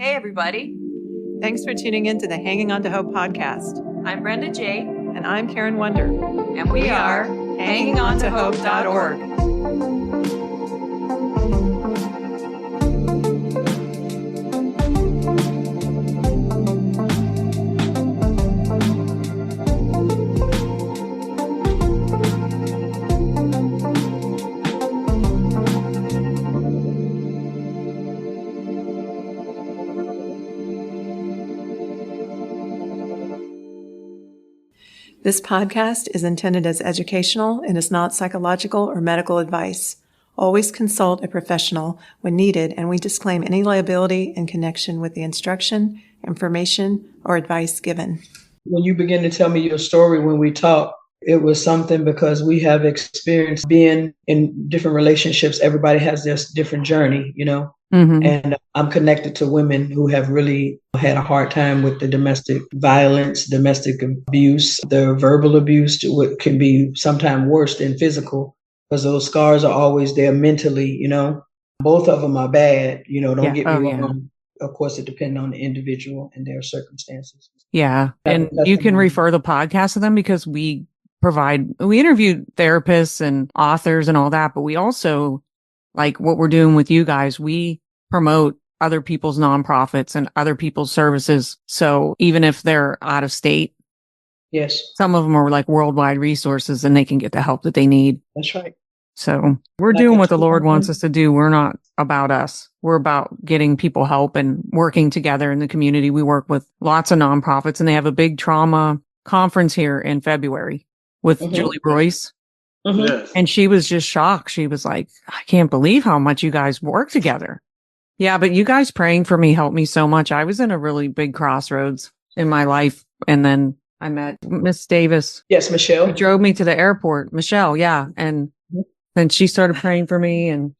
Hey, everybody. Thanks for tuning in to the Hanging On to Hope podcast. I'm Brenda J. And I'm Karen Wonder. And we are HangingOnToHope.org. This podcast is intended as educational and is not psychological or medical advice. Always consult a professional when needed, and we disclaim any liability in connection with the instruction, information, or advice given. When you begin to tell me your story when we talk, it was something because we have experienced being in different relationships. Everybody has their different journey, you know. Mm-hmm. And I'm connected to women who have really had a hard time with the domestic violence, domestic abuse, the verbal abuse, what can be sometimes worse than physical, because those scars are always there mentally, you know. Both of them are bad, you know, don't get me wrong. Yeah. Of course, it depends on the individual and their circumstances. Yeah. And you can refer the podcast to them because we interview therapists and authors and all that, but we also, like what we're doing with you guys, we promote other people's nonprofits and other people's services. So even if they're out of state, yes, some of them are like worldwide resources and they can get the help that they need. That's right. So we're doing what the Lord wants us to do. We're not about us. We're about getting people help and working together in the community. We work with lots of nonprofits and they have a big trauma conference here in February with Julie Royce. Mm-hmm. Yes. And she was just shocked. She was like, I can't believe how much you guys work together. Yeah, but you guys praying for me helped me so much. I was in a really big crossroads in my life. And then I met Miss Davis. Yes, Michelle. Who drove me to the airport. Michelle, yeah. And then she started praying for me. And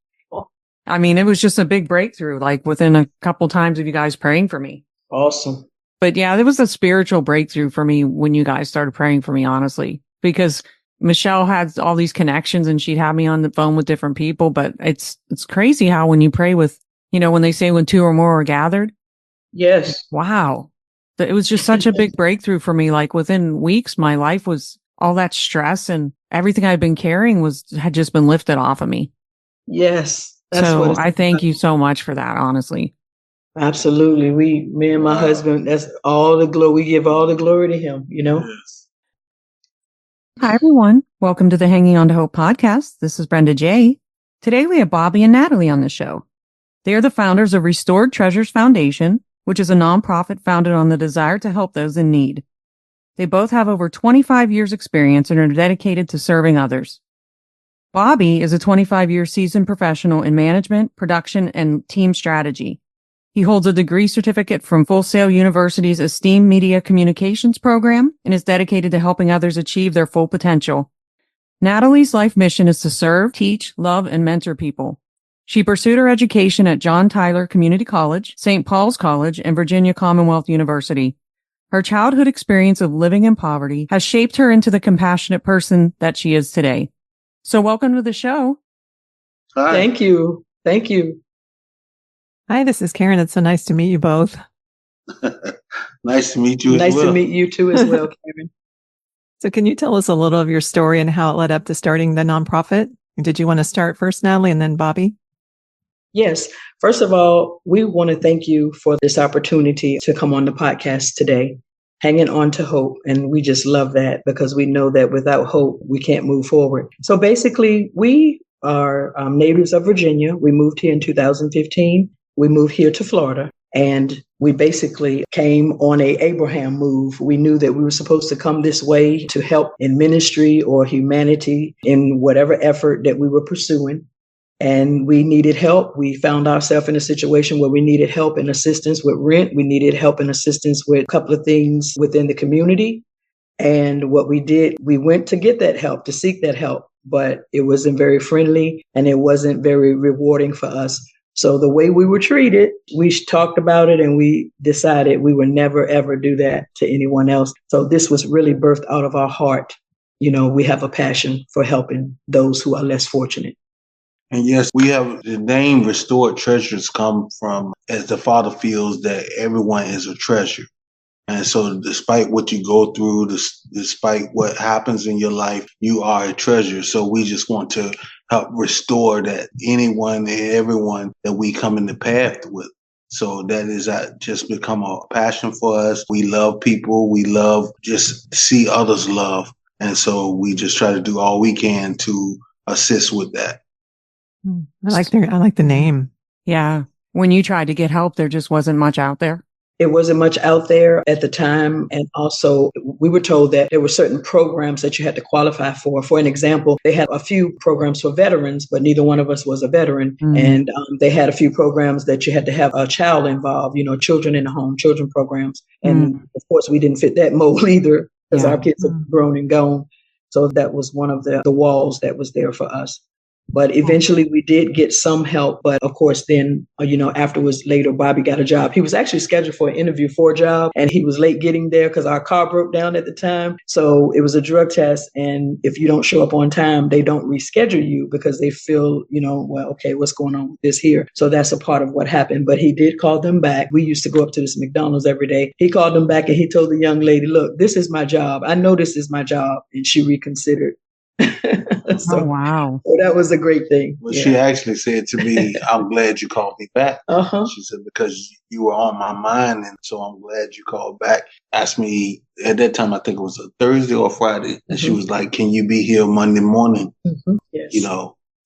I mean, it was just a big breakthrough, like within a couple times of you guys praying for me. Awesome. But yeah, there was a spiritual breakthrough for me when you guys started praying for me, honestly, because Michelle had all these connections and she'd have me on the phone with different people. But it's crazy how when you pray with, you know, when they say when two or more are gathered. Yes. Wow. It was just such a big breakthrough for me. Like within weeks, my life was all that stress and everything I'd been carrying had just been lifted off of me. Yes. So I thank you so much for that, honestly. Absolutely. Me and my husband, that's all the glory. We give all the glory to him, you know? Yes. Hi, everyone. Welcome to the Hanging On to Hope podcast. This is Brenda J. Today, we have Bobby and Natalie on the show. They are the founders of Restored Treasures Foundation, which is a nonprofit founded on the desire to help those in need. They both have over 25 years experience and are dedicated to serving others. Bobby is a 25-year seasoned professional in management, production, and team strategy. He holds a degree certificate from Full Sail University's Esteemed Media Communications program and is dedicated to helping others achieve their full potential. Natalie's life mission is to serve, teach, love, and mentor people. She pursued her education at John Tyler Community College, St. Paul's College, and Virginia Commonwealth University. Her childhood experience of living in poverty has shaped her into the compassionate person that she is today. So welcome to the show. Hi. Thank you. Thank you. Hi, this is Karen. It's so nice to meet you both. Nice to meet you as well. Nice to meet you too as well, Karen. So can you tell us a little of your story and how it led up to starting the nonprofit? Did you want to start first, Natalie, and then Bobby? Yes. First of all, we want to thank you for this opportunity to come on the podcast today, Hanging On to Hope. And we just love that because we know that without hope, we can't move forward. So basically, we are natives of Virginia. We moved here in 2015. We moved here to Florida. And we basically came on a Abraham move. We knew that we were supposed to come this way to help in ministry or humanity in whatever effort that we were pursuing. And we needed help. We found ourselves in a situation where we needed help and assistance with rent. We needed help and assistance with a couple of things within the community. And what we did, we went to get that help, to seek that help, but it wasn't very friendly and it wasn't very rewarding for us. So the way we were treated, we talked about it and we decided we would never, ever do that to anyone else. So this was really birthed out of our heart. You know, we have a passion for helping those who are less fortunate. And yes, we have the name Restored Treasures come from as the Father feels that everyone is a treasure. And so despite what you go through, despite what happens in your life, you are a treasure. So we just want to help restore that anyone and everyone that we come in the path with. So that is just become a passion for us. We love people. We love just see others love. And so we just try to do all we can to assist with that. I like the name. Yeah. When you tried to get help, there just wasn't much out there. It wasn't much out there at the time. And also, we were told that there were certain programs that you had to qualify for. For an example, they had a few programs for veterans, but neither one of us was a veteran. And they had a few programs that you had to have a child involved, children in the home, children programs. And of course, we didn't fit that mold either because our kids have grown and gone. So that was one of the walls that was there for us. But eventually we did get some help. But of course, then, afterwards, later, Bobby got a job. He was actually scheduled for an interview for a job, and he was late getting there because our car broke down at the time. So it was a drug test. And if you don't show up on time, they don't reschedule you because they feel, okay, what's going on with this here? So that's a part of what happened. But he did call them back. We used to go up to this McDonald's every day. He called them back and he told the young lady, look, this is my job. I know this is my job. And she reconsidered. Oh, wow. So that was a great thing. Well, she actually said to me, I'm glad you called me back. She said, because you were on my mind. And so I'm glad you called back. Asked me at that time, I think it was a Thursday or Friday. And she was like, can you be here Monday morning, Yes.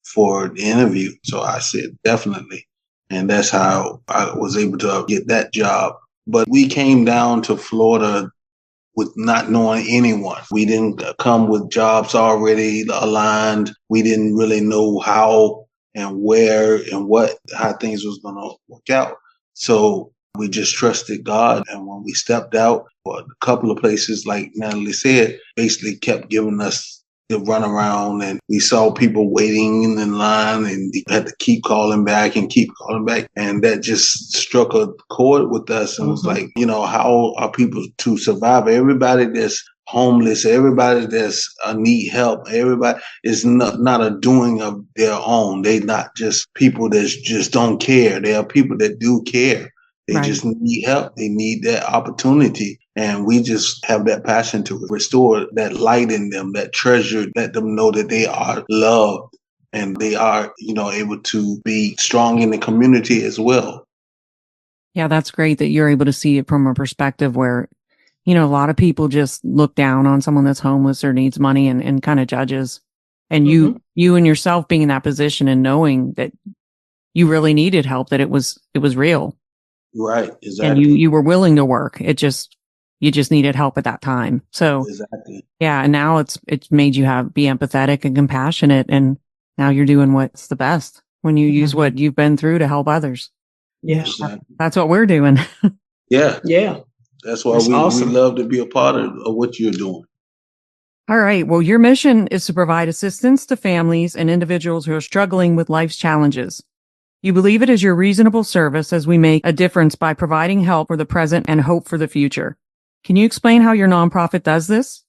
for the interview? So I said, definitely. And that's how I was able to get that job. But we came down to Florida with not knowing anyone. We didn't come with jobs already aligned. We didn't really know how and where and how things was going to work out. So we just trusted God. And when we stepped out for a couple of places, like Natalie said, basically kept giving us the run around, and we saw people waiting in line, and we had to keep calling back. And that just struck a chord with us and was like, how are people to survive? Everybody that's homeless, everybody that's need help, everybody is not a doing of their own. They not just people that just don't care. They are people that do care. They just need help. They need that opportunity. And we just have that passion to restore that light in them, that treasure, let them know that they are loved and they are, able to be strong in the community as well. Yeah, that's great that you're able to see it from a perspective where, a lot of people just look down on someone that's homeless or needs money and kind of judges. And you and yourself being in that position and knowing that you really needed help, that it was real. Right, exactly. And you were willing to work. You just needed help at that time. So exactly. Yeah, and now it's made you be empathetic and compassionate, and now you're doing what's the best when you use what you've been through to help others. Yeah, exactly. That's what we're doing. Yeah. That's why we love to be a part of what you're doing. All right. Well, your mission is to provide assistance to families and individuals who are struggling with life's challenges. You believe it is your reasonable service as we make a difference by providing help for the present and hope for the future. Can you explain how your nonprofit does this?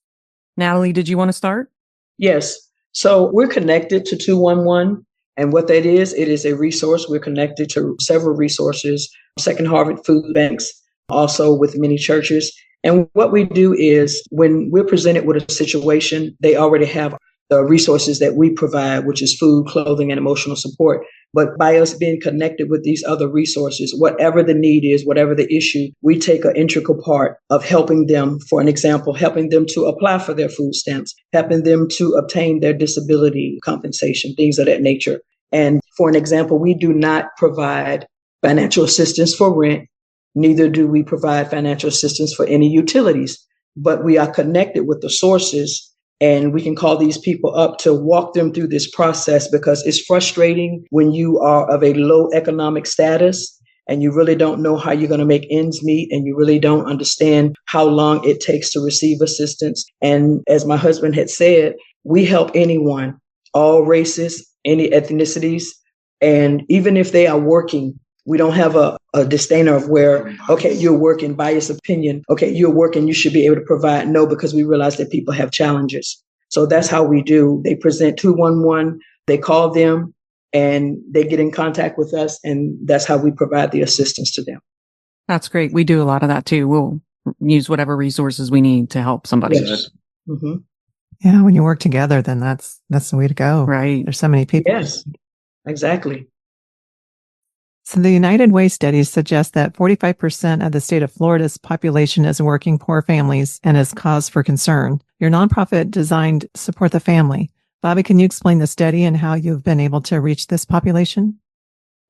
Natalie, did you want to start? Yes. So we're connected to 211. And what that is, it is a resource. We're connected to several resources, Second Harvest food banks, also with many churches. And what we do is when we're presented with a situation, they already have the resources that we provide, which is food, clothing, and emotional support. But by us being connected with these other resources, whatever the need is, whatever the issue, we take an integral part of helping them. For an example, helping them to apply for their food stamps, helping them to obtain their disability compensation, things of that nature. And for an example, we do not provide financial assistance for rent. Neither do we provide financial assistance for any utilities, but we are connected with the sources. And we can call these people up to walk them through this process, because it's frustrating when you are of a low economic status and you really don't know how you're going to make ends meet, and you really don't understand how long it takes to receive assistance. And as my husband had said, we help anyone, all races, any ethnicities. And even if they are working, we don't have a disdainer of where, okay, you're working, biased opinion. Okay, you're working, you should be able to provide. No, because we realize that people have challenges. So that's how we do. They present 211, they call them, and they get in contact with us, and that's how we provide the assistance to them. That's great. We do a lot of that too. We'll use whatever resources we need to help somebody. Yes. Mm-hmm. Yeah, when you work together, then that's the way to go. Right. There's so many people. Yes, exactly. So the United Way studies suggest that 45% of the state of Florida's population is working poor families and is cause for concern. Your nonprofit designed to support the family. Bobby, can you explain the study and how you've been able to reach this population?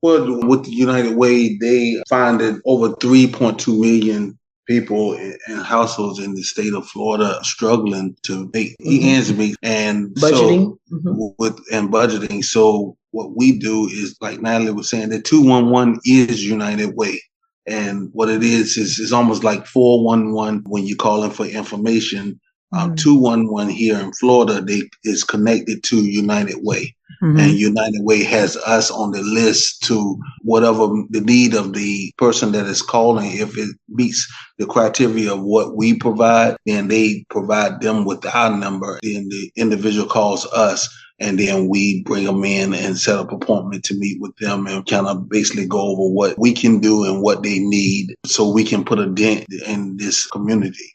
Well, with the United Way, they find that over 3.2 million people and households in the state of Florida struggling to make ends meet, and budgeting. So budgeting. So what we do is, like Natalie was saying, that 211 is United Way. And what it is almost like 411 when you call in for information. 211 here in Florida, is connected to United Way. And United Way has us on the list to whatever the need of the person that is calling. If it meets the criteria of what we provide, then they provide them with our number. Then the individual calls us, and then we bring them in and set up an appointment to meet with them and kind of basically go over what we can do and what they need so we can put a dent in this community.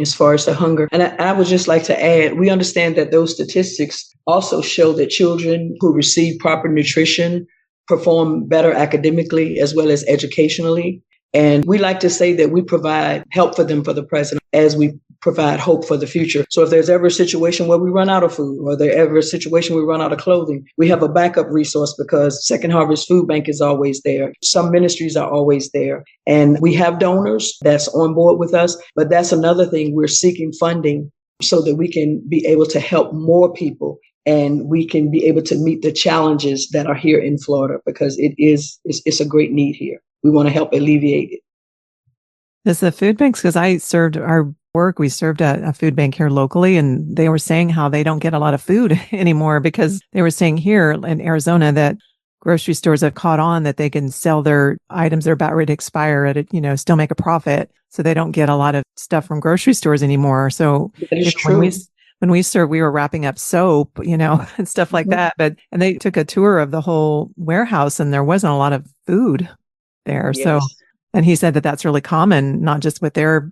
As far as the hunger. And I would just like to add, we understand that those statistics also show that children who receive proper nutrition perform better academically as well as educationally. And we like to say that we provide help for them for the present as we provide hope for the future. So if there's ever a situation where we run out of food, or there's ever a situation we run out of clothing, we have a backup resource because Second Harvest Food Bank is always there. Some ministries are always there. And we have donors that's on board with us. But that's another thing. We're seeking funding so that we can be able to help more people and we can be able to meet the challenges that are here in Florida, because it's a great need here. We want to help alleviate it. Does the food banks, because I served our work, we served a food bank here locally, and they were saying how they don't get a lot of food anymore because they were saying here in Arizona that grocery stores have caught on that they can sell their items that are about ready to expire at it, still make a profit. So they don't get a lot of stuff from grocery stores anymore. So That is true. When we served, we were wrapping up soap, and stuff like that. And they took a tour of the whole warehouse and there wasn't a lot of food there. Yes. So, and he said that that's really common, not just with their,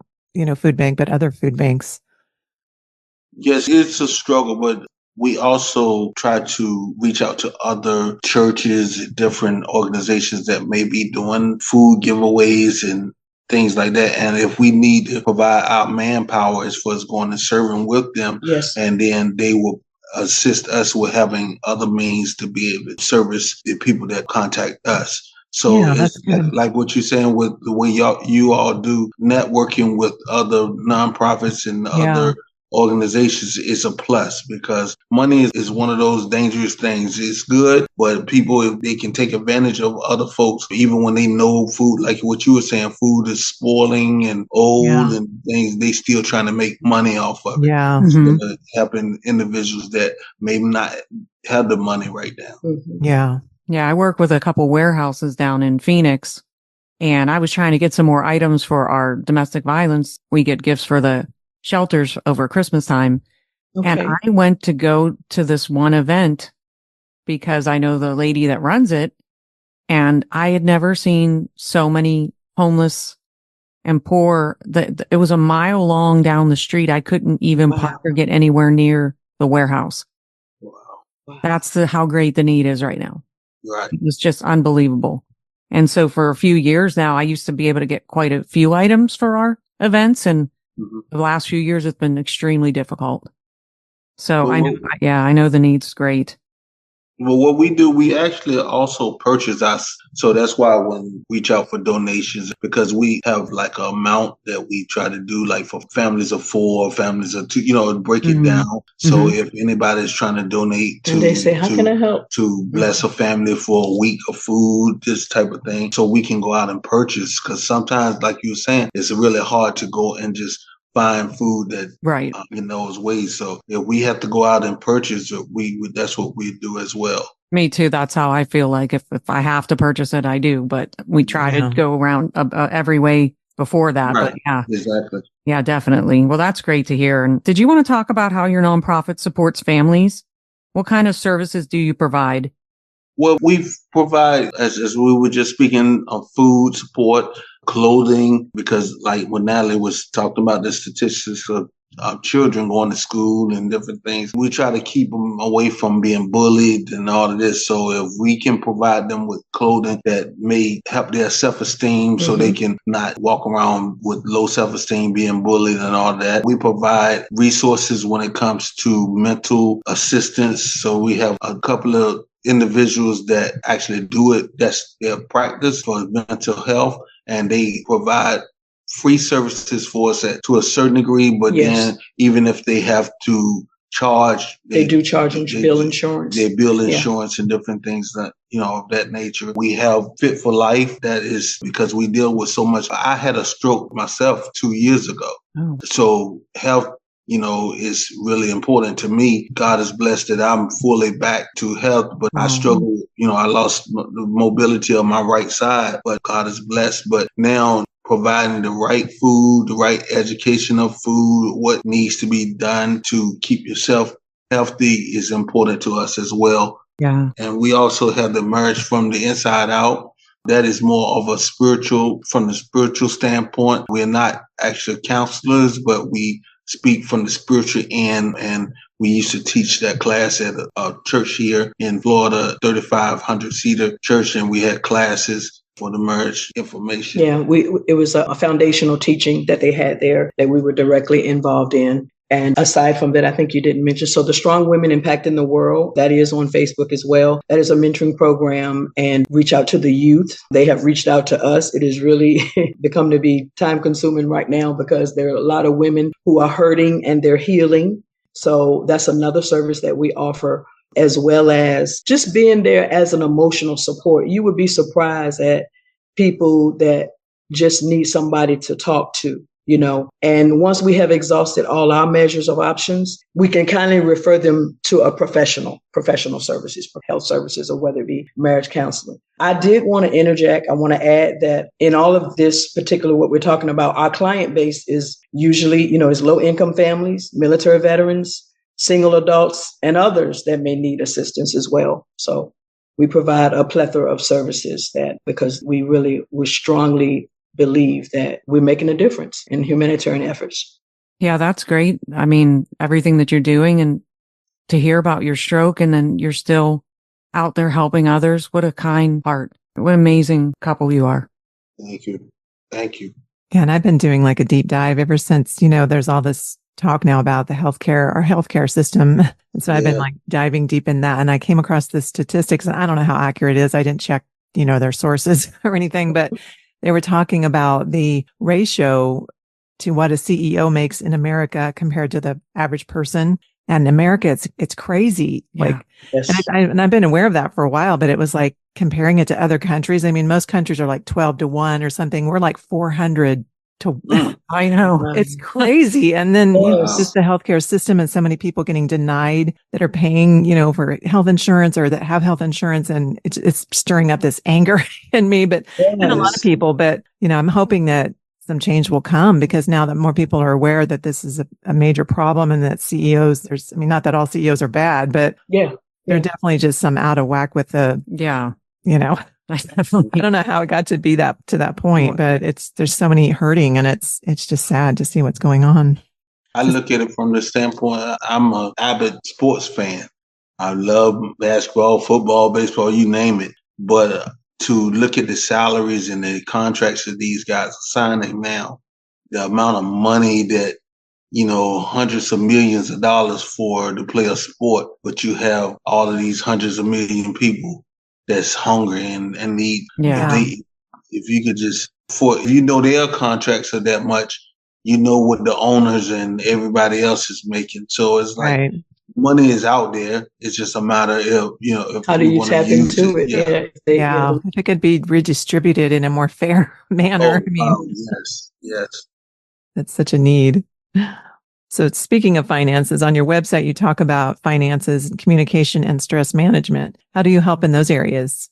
food bank, but other food banks. Yes, it's a struggle, but we also try to reach out to other churches, different organizations that may be doing food giveaways and things like that. And if we need to provide our manpower as far as going and serving with them, yes, and then they will assist us with having other means to be able to service the people that contact us. So it's like what you're saying with the way you all do networking with other nonprofits and other organizations is a plus, because money is one of those dangerous things. It's good, but people, if they can take advantage of other folks, even when they know food, like what you were saying, food is spoiling and old and things, they still trying to make money off of it. Yeah. Helping individuals that may not have the money right now. Yeah. Yeah, I work with a couple warehouses down in Phoenix, and I was trying to get some more items for our domestic violence. We get gifts for the shelters over Christmas time. Okay. And I went to go to this one event because I know the lady that runs it, and I had never seen so many homeless and poor. It was a mile long down the street. I couldn't even park or get anywhere near the warehouse. Wow. That's how great the need is right now. Right. It was just unbelievable. And so for a few years now, I used to be able to get quite a few items for our events. And the last few years, it's been extremely difficult. So I know the need's great. Well, what we do, we actually also purchase us. So that's why when we reach out for donations, because we have like an amount that we try to do, like for families of 4, families of 2, break it down. So if anybody's trying to donate to, and they say, how can I help? To bless a family for a week of food, this type of thing. So we can go out and purchase, because sometimes, like you were saying, it's really hard to go and just find food that in those ways. So if we have to go out and purchase it, that's what we do as well. Me too. That's how I feel like if I have to purchase it, I do. But we try to go around every way before that. Right. But Exactly. Yeah, definitely. Well, that's great to hear. And did you want to talk about how your nonprofit supports families? What kind of services do you provide? Well, we provide, as we were just speaking, of food support, clothing, because like when Natalie was talking about the statistics of children going to school and different things, we try to keep them away from being bullied and all of this. So if we can provide them with clothing that may help their self-esteem so they can not walk around with low self-esteem, being bullied and all that. We provide resources when it comes to mental assistance. So we have a couple of individuals that actually do it. That's their practice for mental health, and they provide free services for us to a certain degree. But then even if they have to charge, they do charge and bill insurance. They bill insurance and different things that, of that nature. We have Fit for Life. That is because we deal with so much. I had a stroke myself 2 years ago. Oh. So health, is really important to me. God is blessed that I'm fully back to health, but I struggle. I lost the mobility of my right side, but God is blessed. But now providing the right food, the right education of food, what needs to be done to keep yourself healthy is important to us as well. Yeah. And we also have the Marriage from the Inside Out. That is more of from the spiritual standpoint. We're not actually counselors, but we speak from the spiritual end. And we used to teach that class at a church here in Florida, 3,500-seater church, and we had classes for the marriage information. Yeah, it was a foundational teaching that they had there that we were directly involved in. And aside from that, I think you didn't mention, so the Strong Women Impacting the World, that is on Facebook as well. That is a mentoring program, and reach out to the youth. They have reached out to us. It has really become to be time consuming right now because there are a lot of women who are hurting and they're healing. So that's another service that we offer, as well as just being there as an emotional support. You would be surprised at people that just need somebody to talk to. And once we have exhausted all our measures of options, we can kindly refer them to a professional services, for health services, or whether it be marriage counseling. I did want to interject. I want to add that in all of this particular, what we're talking about, our client base is usually, is low income families, military veterans, single adults, and others that may need assistance as well. So we provide a plethora of services because we strongly believe that we're making a difference in humanitarian efforts. Yeah, that's great. I mean, everything that you're doing, and to hear about your stroke and then you're still out there helping others. What a kind heart. What an amazing couple you are. Thank you. Thank you. Yeah, and I've been doing like a deep dive ever since, there's all this talk now about our healthcare system. And so I've been like diving deep in that. And I came across the statistics, and I don't know how accurate it is. I didn't check, their sources or anything, but they were talking about the ratio to what a CEO makes in America compared to the average person. And in America, it's crazy. Yeah. And I've been aware of that for a while, but it was like comparing it to other countries. I mean, most countries are like 12-1 or something. We're like 400 to 1. I know. It's crazy. And then just the healthcare system, and so many people getting denied that are paying, for health insurance or that have health insurance. And it's stirring up this anger in me, but and a lot of people. But, I'm hoping that some change will come, because now that more people are aware that this is a major problem, and that CEOs, not that all CEOs are bad, but they're definitely just some out of whack with the, I don't know how it got to be to that point, but there's so many hurting, and it's just sad to see what's going on. I look at it from the standpoint, I'm an avid sports fan. I love basketball, football, baseball, you name it. But to look at the salaries and the contracts that these guys are signing now, the amount of money that, hundreds of millions of dollars to play a sport, but you have all of these hundreds of million people that's hungry and need. If you could just, their contracts are that much, what the owners and everybody else is making. So it's like money is out there. It's just a matter of, if how do you tap into it? If it could be redistributed in a more fair manner. Yes. That's such a need. So speaking of finances, on your website, you talk about finances, communication, and stress management. How do you help in those areas?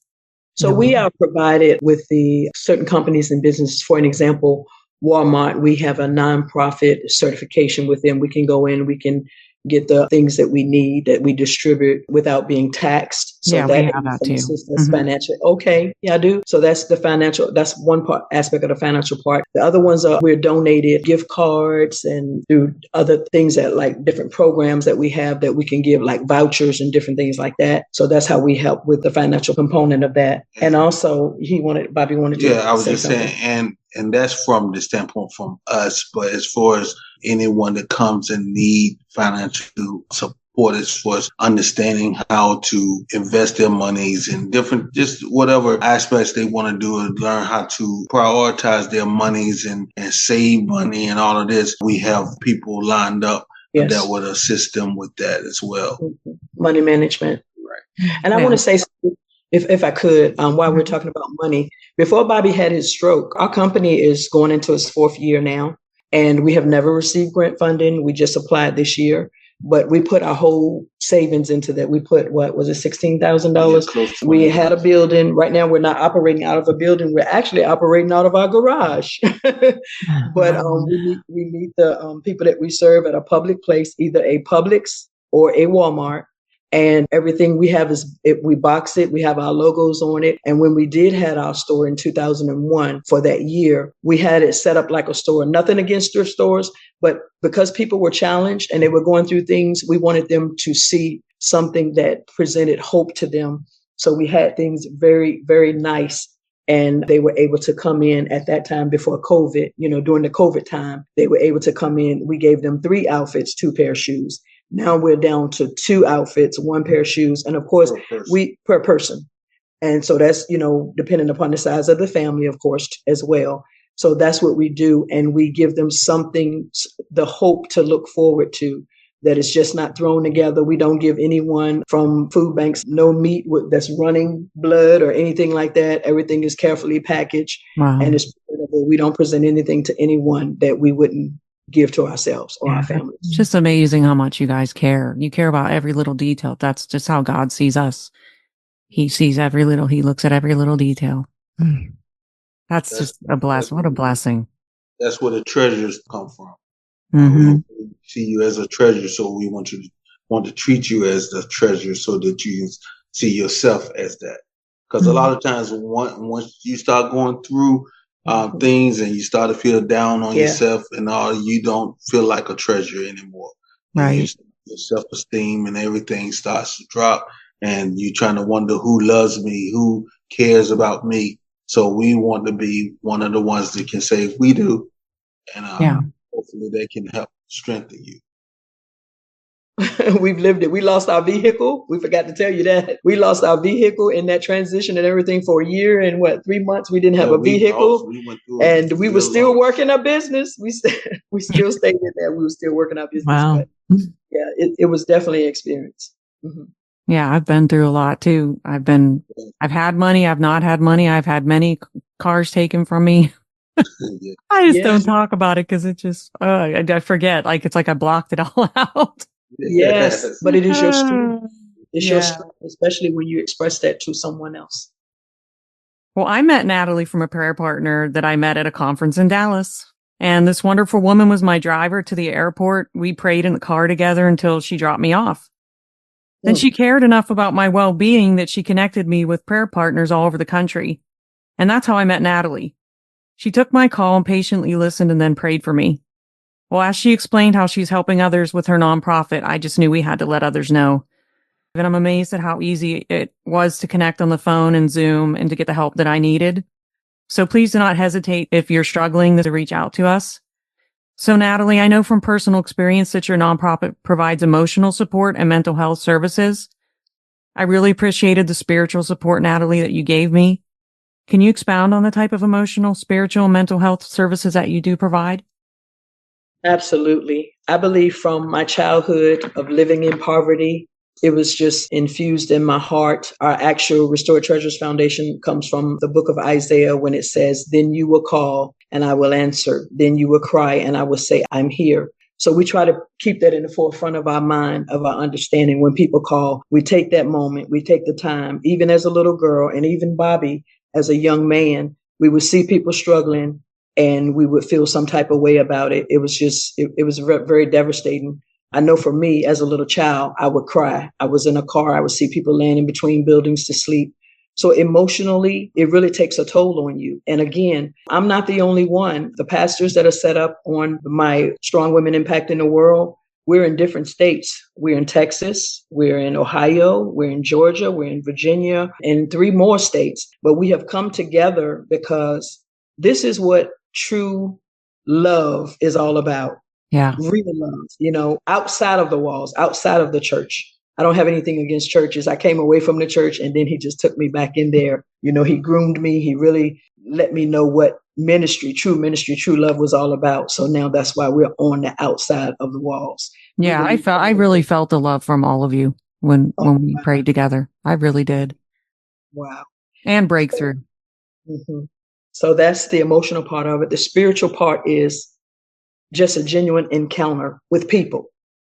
So we are provided with the certain companies and businesses. For an example, Walmart, we have a nonprofit certification with them. We can go in, we can get the things that we need that we distribute without being taxed. So Yeah, that we have that too. that's financial. Okay. Yeah, I do. So that's the financial, that's one part aspect of the financial part. The other ones are we're donated gift cards and through other things that like different programs that we have that we can give like vouchers and different things like that. So that's how we help with the financial component of that. And also Bobby wanted to Yeah, I was say just something. saying, and that's from the standpoint from us, but as far as anyone that comes and need financial support, as far as understanding how to invest their monies in different, just whatever aspects they want to do and learn how to prioritize their monies and save money and all of this, we have people lined up that would assist them with that as well. Money management. Right. And I want to say something, if I could, while we're talking about money, before Bobby had his stroke, our company is going into its 4th year now, and we have never received grant funding. We just applied this year, but we put our whole savings into that. We put, what was it, $16,000? We had a building. Right now, we're not operating out of a building. We're actually operating out of our garage. But we meet the people that we serve at a public place, either a Publix or a Walmart. And everything we have we box it, we have our logos on it. And when we did have our store in 2001 for that year, we had it set up like a store. Nothing against thrift stores, but because people were challenged and they were going through things, we wanted them to see something that presented hope to them. So we had things very, very nice. And they were able to come in at that time before COVID, during the COVID time, they were able to come in. We gave them 3 outfits, 2 pair of shoes. Now we're down to 2 outfits, 1 pair of shoes, and of course, per person. And so that's, depending upon the size of the family, of course, as well. So that's what we do. And we give them something, the hope to look forward to, that is just not thrown together. We don't give anyone from food banks no meat that's running blood or anything like that. Everything is carefully packaged. Wow. And it's presentable. We don't present anything to anyone that we wouldn't give to ourselves or our families. It's just amazing how much you guys care. You care about every little detail. That's just how God sees us. He sees he looks at every little detail. That's just a blessing. What a blessing. That's where the treasures come from. Mm-hmm. We see you as a treasure, so we want to treat you as the treasure so that you see yourself as that. Because a lot of times once you start going through things and you start to feel down on yourself and all, you don't feel like a treasure anymore. Right. Your self-esteem and everything starts to drop, and you're trying to wonder who loves me, who cares about me. So we want to be one of the ones that can say we do, and hopefully they can help strengthen you. We've lived it. We lost our vehicle. We forgot to tell you that. We lost our vehicle in that transition and everything for a year and 3 months. We didn't have a vehicle. And we were still working our business. We still stayed in there. We were still working our business. Wow. But it was definitely an experience. Mm-hmm. Yeah, I've been through a lot too. I've had money. I've not had money. I've had many cars taken from me. I just don't talk about it because it just, I forget. It's like I blocked it all out. Yes, but it is your strength. It's your strength, especially when you express that to someone else. Well, I met Natalie from a prayer partner that I met at a conference in Dallas. And this wonderful woman was my driver to the airport. We prayed in the car together until she dropped me off. And she cared enough about my well-being that she connected me with prayer partners all over the country. And that's how I met Natalie. She took my call and patiently listened and then prayed for me. Well, as she explained how she's helping others with her nonprofit, I just knew we had to let others know. And I'm amazed at how easy it was to connect on the phone and Zoom and to get the help that I needed. So please do not hesitate if you're struggling to reach out to us. So Natalie, I know from personal experience that your nonprofit provides emotional support and mental health services. I really appreciated the spiritual support, Natalie, that you gave me. Can you expound on the type of emotional, spiritual, and mental health services that you do provide? Absolutely. I believe from my childhood of living in poverty, it was just infused in my heart. Our actual Restored Treasures Foundation comes from the book of Isaiah when it says, "Then you will call and I will answer. Then you will cry and I will say, I'm here." So we try to keep that in the forefront of our mind, of our understanding. When people call, we take that moment, we take the time. Even as a little girl and even Bobby as a young man, we would see people struggling and we would feel some type of way about it. It was just, it was very devastating. I know for me as a little child, I would cry. I was in a car. I would see people laying in between buildings to sleep. So emotionally, it really takes a toll on you. And again, I'm not the only one. The pastors that are set up on my Strong Women Impacting the World, we're in different states. We're in Texas, we're in Ohio, we're in Georgia, we're in Virginia, and 3 more states. But we have come together because this is what true love is all about. Yeah. Real love, outside of the walls, outside of the church. I don't have anything against churches. I came away from the church and then he just took me back in there. He groomed me. He really let me know what ministry, true love was all about. So now that's why we're on the outside of the walls. Yeah, I really felt the love from all of you when we prayed together. I really did. Wow. And breakthrough. Mm-hmm. So that's the emotional part of it. The spiritual part is just a genuine encounter with people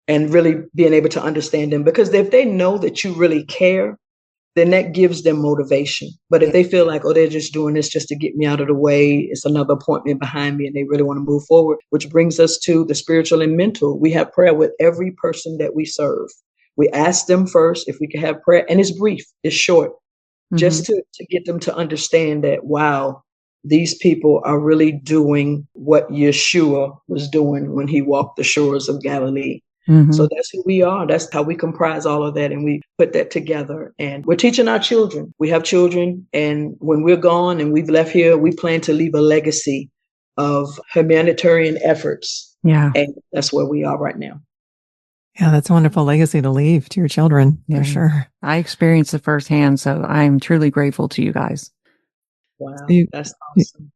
and really being able to understand them. Because if they know that you really care, then that gives them motivation. But if they feel like, oh, they're just doing this just to get me out of the way, it's another appointment behind me and they really want to move forward, which brings us to the spiritual and mental. We have prayer with every person that we serve. We ask them first if we can have prayer, and it's brief, it's short, just to get them to understand that, wow, these people are really doing what Yeshua was doing when he walked the shores of Galilee. So that's who we are. That's how we comprise all of that. And we put that together. And we're teaching our children. We have children. And when we're gone and we've left here, we plan to leave a legacy of humanitarian efforts. Yeah. And that's where we are right now. Yeah, that's a wonderful legacy to leave to your children, for sure. I experienced it firsthand, so I'm truly grateful to you guys. Wow, that's awesome.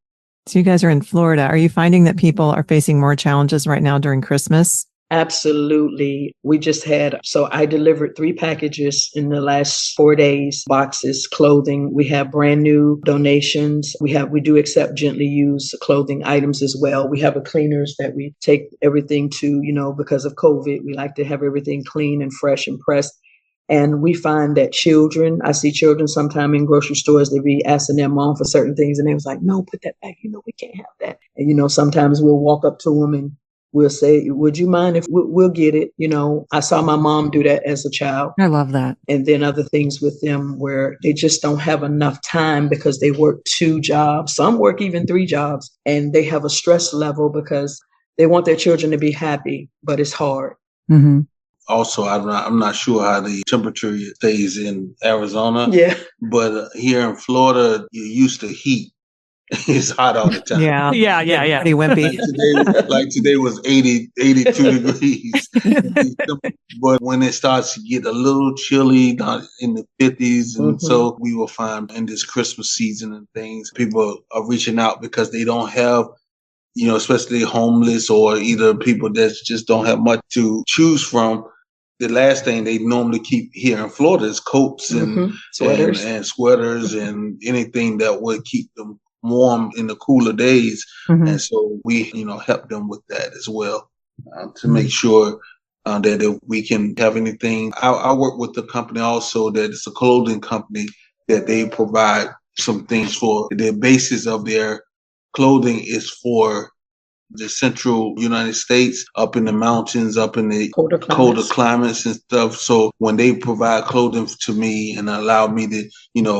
So you guys are in Florida. Are you finding that people are facing more challenges right now during Christmas? Absolutely. We just so I delivered 3 packages in the last 4 days, boxes, clothing. We have brand new donations. We do accept gently used clothing items as well. We have cleaners that we take everything to, because of COVID, we like to have everything clean and fresh and pressed. And we find that I see children sometime in grocery stores, they be asking their mom for certain things. And they was like, no, put that back. We can't have that. And, sometimes we'll walk up to them and we'll say, would you mind if we'll get it? I saw my mom do that as a child. I love that. And then other things with them where they just don't have enough time because they work 2 jobs. Some work even 3 jobs, and they have a stress level because they want their children to be happy, but it's hard. Mm-hmm. Also, I'm not sure how the temperature stays in Arizona. Yeah. But here in Florida, you're used to heat. It's hot all the time. Yeah. Pretty wimpy. Like today was 82 degrees. But when it starts to get a little chilly, not in the 50s, and so we will find in this Christmas season and things, people are reaching out because they don't have, especially homeless or either people that just don't have much to choose from. The last thing they normally keep here in Florida is coats and sweaters and sweaters and anything that would keep them warm in the cooler days. And so we, help them with that as well to make sure that if we can have anything. I work with the company also that it's a clothing company that they provide some things for. The basis of their clothing is for the central United States, up in the mountains, up in the colder climates and stuff. So when they provide clothing to me and allow me to,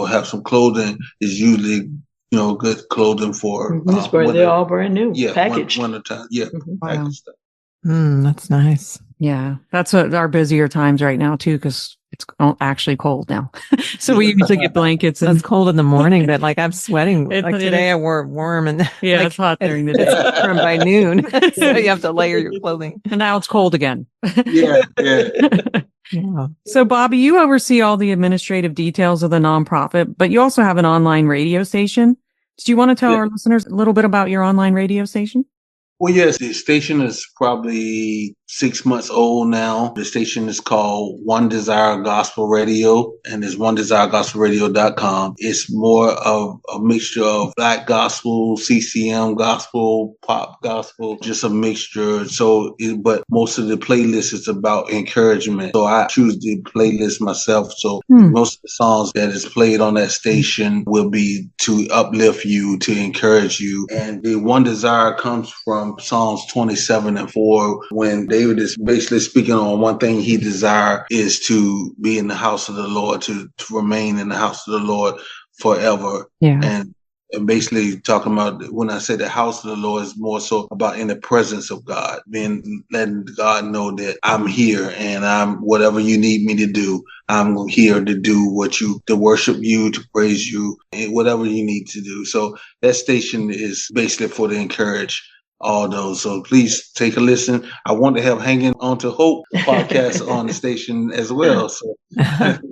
have some clothing, is usually, good clothing for. They're all brand new. Yeah, packaged. Wintertime. Yeah, packaged stuff. That's nice. Yeah, that's what our busier times right now too, because it's actually cold now. So we usually get blankets. It's cold in the morning, but I'm sweating. Like today I wore warm and it's hot during the day. It's warm by noon. So you have to layer your clothing. And now it's cold again. Yeah. Yeah. So Bobby, you oversee all the administrative details of the nonprofit, but you also have an online radio station. Do you want to tell our listeners a little bit about your online radio station? Well, yes, the station is probably 6 months old now. The station is called One Desire Gospel Radio, and it's onedesiregospelradio.com. It's more of a mixture of Black gospel, CCM gospel, pop gospel, just a mixture. But most of the playlist is about encouragement. So I choose the playlist myself. So most of the songs that is played on that station will be to uplift you, to encourage you. And the One Desire comes from Psalms 27:4, when David is basically speaking on one thing he desires is to be in the house of the Lord, to remain in the house of the Lord forever. Yeah. And basically talking about, when I say the house of the Lord, is more so about in the presence of God, letting God know that I'm here and I'm whatever you need me to do. I'm here to do to worship you, to praise you, and whatever you need to do. So that station is basically for to encourage all those. So please take a listen. I want to have Hanging On to Hope podcast on the station as well. So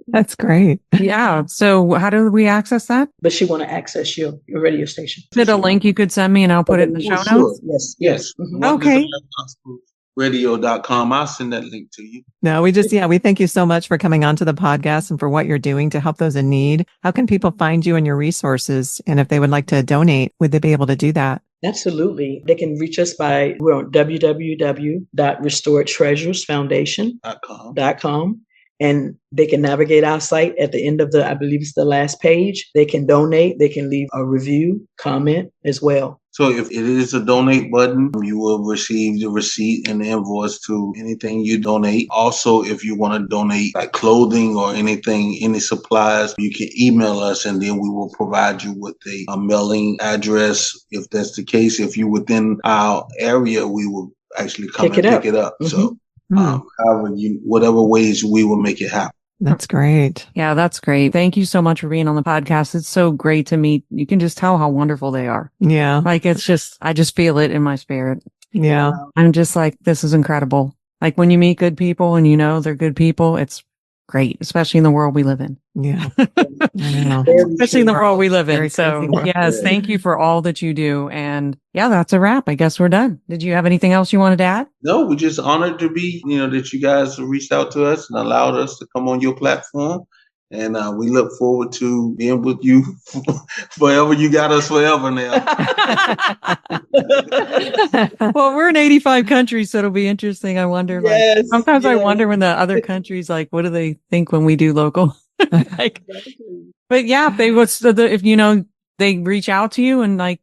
That's great. Yeah. So how do we access that? But she want to access your radio station. Is it a link you could send me and I'll put it in the show sure. notes? Yes. Mhm. Okay. Radio.com. I'll send that link to you. No, we thank you so much for coming onto the podcast and for what you're doing to help those in need. How can people find you and your resources? And if they would like to donate, would they be able to do that? Absolutely. They can reach us we're on www.restoredtreasuresfoundation.com. And they can navigate our site at the end of I believe it's the last page. They can donate. They can leave a review, comment as well. So if it is a donate button, you will receive the receipt and the invoice to anything you donate. Also, if you want to donate like clothing or anything, any supplies, you can email us and then we will provide you with a mailing address. If that's the case, if you're within our area, we will actually come pick it up. Mm-hmm. So whatever ways we will make it happen. That's great. Yeah, that's great. Thank you so much for being on the podcast. It's so great to meet. You can just tell how wonderful they are. Yeah. Like I just feel it in my spirit. Yeah. I'm just like, this is incredible. Like when you meet good people and you know they're good people, it's great, especially in the world we live in. Yeah. I know. Especially in the world we live in. Very So crazy world. yes, thank you for all that you do. And yeah, that's a wrap. I guess we're done. Did you have anything else you wanted to add? No, we're just honored to be, that you guys reached out to us and allowed us to come on your platform. And we look forward to being with you forever. You got us forever now. Well, we're in 85 countries, so it'll be interesting. I wonder, sometimes I wonder when the other countries, like, what do they think when we do local? But yeah, if they reach out to you and like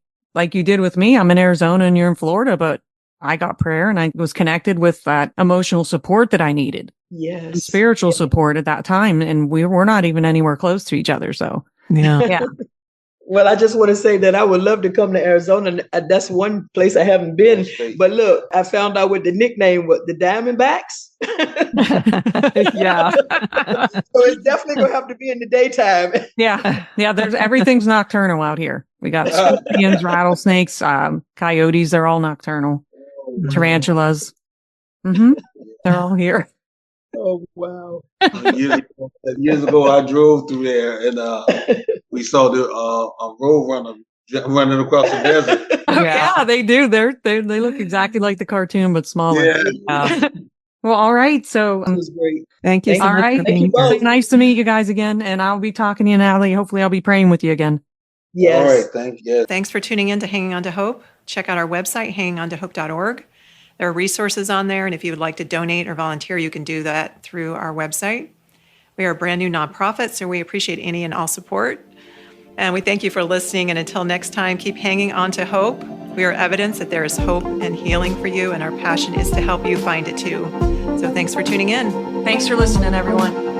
you did with me, I'm in Arizona and you're in Florida, but I got prayer and I was connected with that emotional support that I needed. Yes. And spiritual support at that time. And we were not even anywhere close to each other. So yeah. Well, I just want to say that I would love to come to Arizona. That's one place I haven't been. But look, I found out what the nickname was, the Diamondbacks. Yeah. So it's definitely going to have to be in the daytime. Yeah. Everything's nocturnal out here. We got scorpions, rattlesnakes, coyotes. They're all nocturnal. Tarantulas. Mm-hmm. They're all here. Oh, wow. Years ago, I drove through there and we saw the a road runner running across the desert. Oh, yeah, they do. They look exactly like the cartoon, but smaller. Yeah. Well, all right. So It was great. Thank you so all much right. for being both. here. Nice to meet you guys again. And I'll be talking to you, Natalie. Hopefully I'll be praying with you again. Yes. All right. Thank you. Thanks for tuning in to Hanging On to Hope. Check out our website, hangingontohope.org. There are resources on there, and if you would like to donate or volunteer, you can do that through our website. We are a brand new nonprofit, so we appreciate any and all support. And we thank you for listening, and until next time, keep hanging on to hope. We are evidence that there is hope and healing for you, and our passion is to help you find it too. So thanks for tuning in. Thanks for listening, everyone.